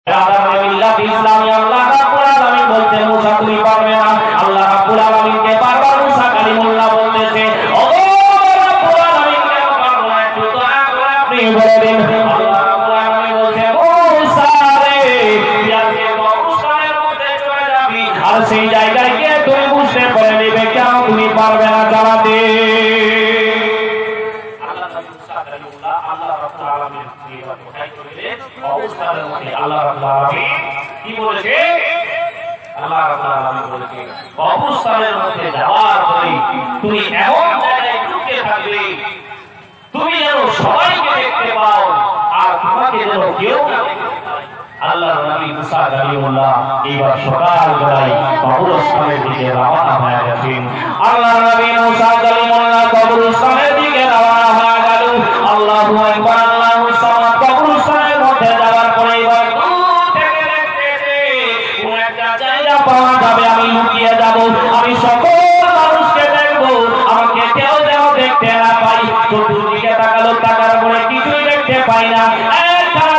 ইসলামী আল্লাহ রাব্বুল আলামিন বলতে মুসা তুমি পারবে না। আল্লাহ রাব্বুল আলামিনকে বারবার মুসা কালিমুল্লাহ বলতেছে, ওগো রাব্বুল আলামিন কেন পারবো না, একটু দয়া করে আপনি বলে দিন। আল্লাহ রাব্বুল আলামিন বলছে, মুসা রে তুই আজকে কবরস্থানের মধ্যে চলে যাবি, আর সেই জায়গায় গিয়ে তুমি বুঝতে পারে নিবে কেন তুমি পারবে না জানাতে। আল্লাহ রাব্বুল আলামিন অবস্থানের মধ্যে আল্লাহ রাব্বুল আলামিন কি বলেছে? আল্লাহ রাব্বুল আলামিন বলেছে অবস্থানের মধ্যে যাওয়ার পরে তুমি এমন জায়গায় ঢুকে থাকবে তুমি যেন সবাইকে দেখতে পাও আর তোমাকে যেন কেউ না দেখতে পায়। আল্লাহর নবী মুসা কালিমুল্লাহ এইবার সকালবেলায় কবরস্থানের দিকে রওনা হয়ে গেছেন। আল্লাহর নবী মুসা কালিমুল্লাহ কবরস্থানের দিকে রওনা হয়ে গেল। আল্লাহু আকবার, আল্লাহু সামাদ। কবরস্থানের মধ্যে যাওয়ার পরে এবার দূর থেকে দেখতেছে কোন একটা জায়গা পাওয়া যাবে, আমি লুকিয়ে যাব, আমি সকল মানুষকে দেখব, আমাকে কেউ যেন দেখতে না পাই। চতুর্দিকে তাকালো, তাকার পরে কিছুই দেখতে পাই না।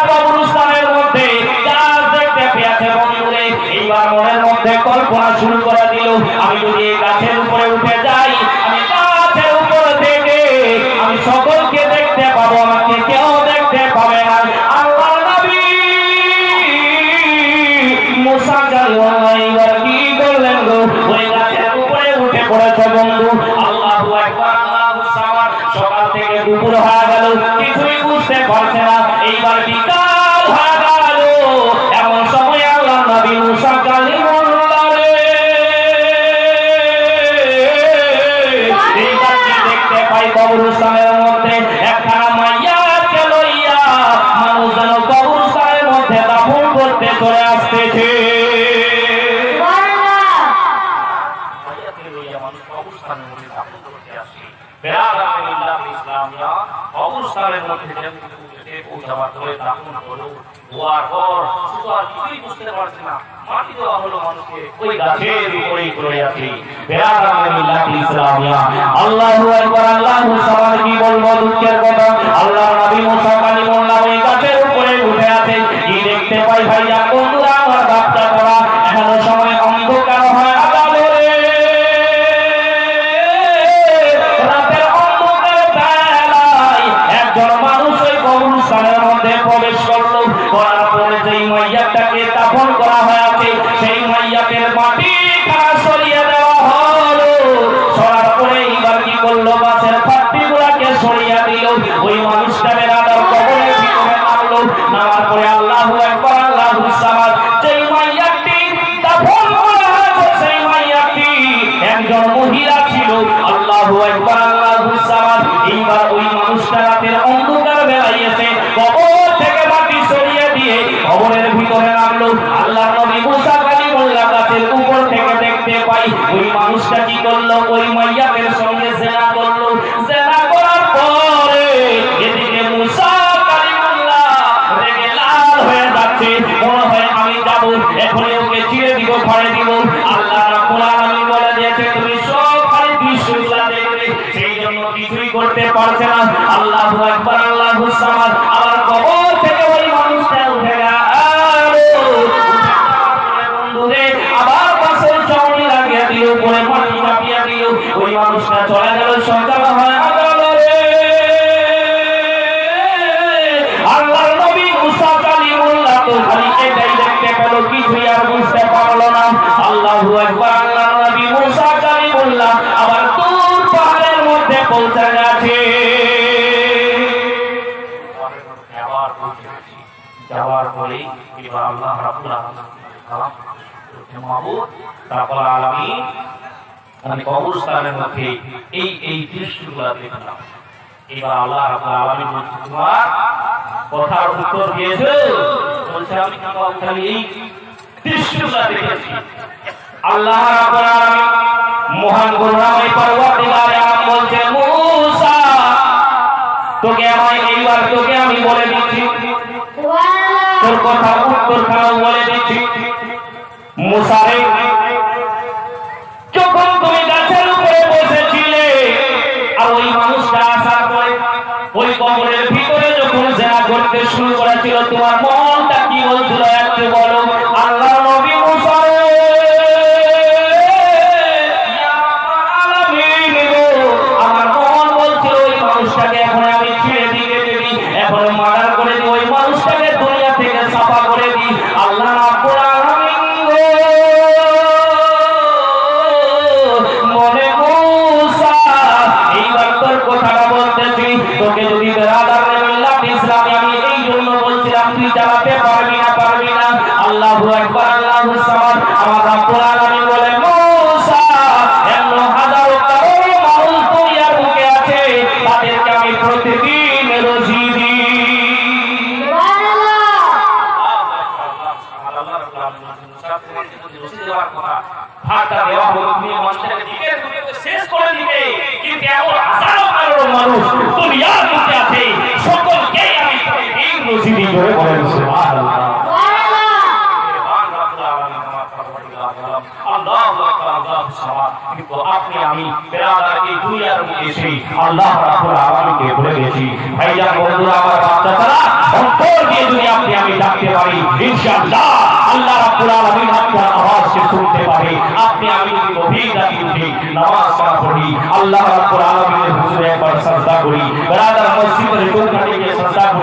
কবরস্থানের মধ্যে গাছ দেখতে পেয়েছে বন্ধুরে। এইবার মনের মধ্যে কল্পনা শুরু করে দিল, আমি যদি এই গাছের উপরে উঠে যাই, আমি গাছের উপর থেকে আমি সকলকে দেখতে পাবো, আমাকে কেউ দেখতে পাবে না। আল্লাহর নবী মুসা কালিমুল্লাহ এইবার কি করলেন গো? ওই গাছের উপরে উঠে পড়েছে বন্ধু। আল্লাহু আকবার, আল্লাহু সামাদ। সকাল থেকে দুপুর হয়ে গেল, কিছুই বুঝতে পারছে না। এইবার বিকাল হয়ে গেল। এমন সময় আল্লাহর নবী মুসা কালিমুল্লাহ এইবার কি দেখতে পাই? কবরস্থানের মধ্যে একখানা মাইয়াকে লইয়া মানুষ যেন কবরস্থানের মধ্যে দাফন করতে চলে আসতেছে। অবস্থানের মধ্যে পৌঁছাবার পরে দাফন হলো, হওয়ার পর শুধু আর কিছুই বুঝতে পারছে না। মাটি দেওয়া হলো মানুষকে, ওই গাছের উপরেই পড়ে আছে। আল্লাহু আকবার, আল্লাহু সামাদ। কি বলবো দুঃখের কথা, আল্লাহর নবী মুসা কালিমুল্লাহ ওই গাছের উপরে উঠে আছে। কি দেখতে পাই ভাইয়া বন্ধুরা আমার বাচ্চা করা, এখনো সময় অন্ধকার হয় আগালো রে। রাতের অন্ধকার বেলায় একজন মানুষ ওই কবরস্থানের মধ্যে প্রবেশ করলো। করার পরে যেই মাইয়াটাকে দাফন করা হয়েছে সেই মাইয়াতের মাটি খানা সরিয়ে দেওয়া হলো। সরার পরে এইবার কি করলো? গাছের পাট্টিগুলাকে সরিয়ে দিল। ওই মানুষটাকে আবার কবরের ভিতরে নামলো। নামার পরে আল্লাহু আকবার, আল্লাহু সামাদ। যেই মাইয়াটি দাফন করা হয়েছে সেই মাইয়াটি একজন মহিলা ছিল। আল্লাহু আকবার, আল্লাহু সামাদ। এইবার ওই মানুষটা রাতের অন্ধকার বেলায় এসে কবর থেকে মাটি সরিয়ে দিয়ে কবরের ভিতরে নামলো। আল্লাহর নবী মুসা কালিমুল্লাহ গাছের উপর থেকে দেখতে পাই ওই মানুষটা কি করলো? ওই মাইয়াতের সঙ্গে জেনা করলো। জেনা করার পরে এদিকে মুসা কালিমুল্লাহ রেগে লাল হয়ে যাচ্ছে। মনে হয় আমি যাবো, এখনই ওকে চিড়ে দিব, ফাড়ে দিব। আল্লাহ রাব্বুল আলামিন বলে দিয়েছে তুমি সব খালি দৃশ্যগুলা দেখবে, সেই জন্য কিছুই করতে পারছে না। আল্লাহু আকবার, আল্লাহু সামাদ। আবার কবর থেকে ওই মানুষটা উঠে গেল। বন্ধুরে আবার পাশের চাউনি লাগিয়ে দিল, পরে মাটি চাপিয়ে দিল। ওই মানুষটা চলে গেল। সকাল হয়ে গেল রে। আল্লাহর নবী মুসা কালিমুল্লাহ তো খালি এটাই দেখতে পেল, কিছুই আর বুঝতে পারলো না। আল্লাহু আকবার, আল্লাহর নবী মুসা কালিমুল্লাহ আবার দূর পাহাড়ের মধ্যে পৌঁছে গেছে। যাওয়ার পরে এবার আল্লাহ রাব্বুল আলামিন মানে কবরস্থানের মধ্যে এই দৃশ্যগুলো দেখলাম। এবার আল্লাহ রাব্বুল আলামিন বলছে তোমার কথার উত্তর দিয়েছে। বলছে আমি খালি এই দৃশ্যগুলো দেখেছি। আল্লাহ রাব্বুল আলামিন মহান করুণাময় পরওয়ারদিগারে আলম বলছে মুসা তোকে আমি বলে দিচ্ছি, তোর কথা উত্তর খারাপ বলে দিচ্ছি। মুসা রে, যখন তুমি গাছের উপরে বসেছিলে আর ওই মানুষটা আসার পরে ওই কবরের ভিতরে যখন জেনা করতে শুরু করেছিল তোমার মনটা কি বলছিল? একটু তুই চালাতে পারবি না আল্লাহু আকবার আল্লাহু সামাদ আমার রব্বুল আলামিন বলে মূসা 1,000 কারণ মানুষ দুনিয়ার বুকে আছে তাদেরকে আমি প্রতিদিন রুজি দিই সুবহানাল্লাহ আল্লাহ রাব্বুল আলামিন সব তোমাকে রুজি দেওয়ার কথা ভাগটা দেওয়া হলো তুমি মানুষের দিকে শেষ করে দিবে কিন্তু এমন হাজারো কারণ মানুষ দুনিয়ার বুকে আছে সকলকে আমি প্রতিদিন রুজি দিই করে বলেন সুবহানাল্লাহ আপনি আমি বেরাদারকে দুনিয়ার মুখে এসে আল্লাহ রাব্বুল আলামিনকে ভুলে গেছি ভাইজান বন্ধুরা আমার বাচ্চারা অন্তর দিয়ে যদি আপনি আমি ডাকতে পারি ইনশাআল্লাহ আল্লাহ রাব্বুল আলামিন আপনার আওয়াজকে শুনতে পারে আপনি আমি যদি গভীর রাতে উঠে নামাজ পড়ি আল্লাহ রাব্বুল আলামিনের হুজুরে একবার সাজদা করি বেরাদার মসজিদের কোণাতে গিয়ে সাজদা করি